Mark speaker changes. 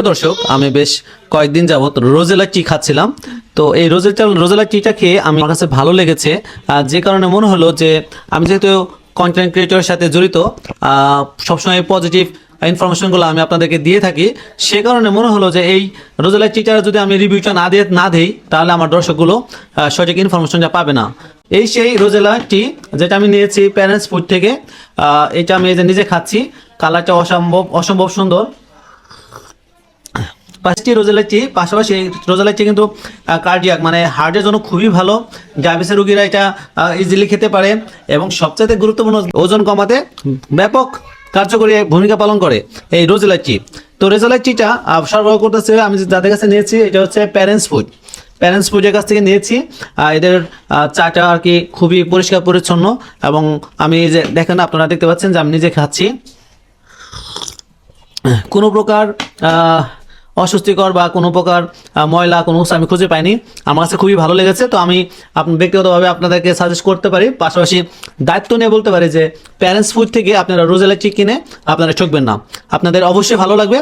Speaker 1: দর্শক, আমি বেশ কয়েকদিন যাবত রোজেলা টি খাচ্ছিলাম। তো এই রোজেলা টিটা খেয়ে আমার কাছে ভালো লেগেছে, যে কারণে মনে হলো যে আমি যেহেতু কন্টেন্ট ক্রিয়েটরের সাথে জড়িত, সবসময় পজিটিভ ইনফরমেশনগুলো আমি আপনাদেরকে দিয়ে থাকি। সে কারণে মনে হলো যে এই রোজেলা টিটার যদি আমি রিভিউটা না দিই তাহলে আমার দর্শকগুলো সঠিক ইনফরমেশনটা পাবে না। এই সেই রোজেলা টি যেটা আমি নিয়েছি প্যারেন্টস ফুড থেকে। এটা আমি এই যে নিজে খাচ্ছি, কালারটা অসম্ভব সুন্দর। পাঁচটি রোজেলা টি, পাশাপাশি এই রোজেলা টি কিন্তু কার্ডিয়াক মানে হার্টের জন্য খুবই ভালো। ডায়াবেটিসের রোগীরা এটা ইজিলি খেতে পারে এবং সবচেয়ে গুরুত্বপূর্ণ ওজন কমাতে ব্যাপক কার্যকরী ভূমিকা পালন করে এই রোজেলা টি। তো রোজেলা টিটা সরবরাহ করতেছে আমি যাদের কাছে নিয়েছি, এটা হচ্ছে প্যারেন্টস ফুডের কাছ থেকে নিয়েছি। এদের চাটা আর কি খুবই পরিষ্কার পরিচ্ছন্ন এবং আমি যে দেখেন আপনারা দেখতে পাচ্ছেন যে আমি নিজে খাচ্ছি, কোনো প্রকার অস্বস্তিকর বা কোনো প্রকার ময়লা কোনো আমি খুঁজে পাইনি। আমার কাছে খুবই ভালো লেগেছে। তো আমি ব্যক্তিগতভাবে আপনাদেরকে সাজেস্ট করতে পারি, পাশাপাশি দায়িত্ব নিয়ে বলতে পারি যে প্যারেন্টস ফুড থেকে আপনারা রোজেলা টি কিনে আপনারা ঠকবেন না, আপনাদের অবশ্যই ভালো লাগবে।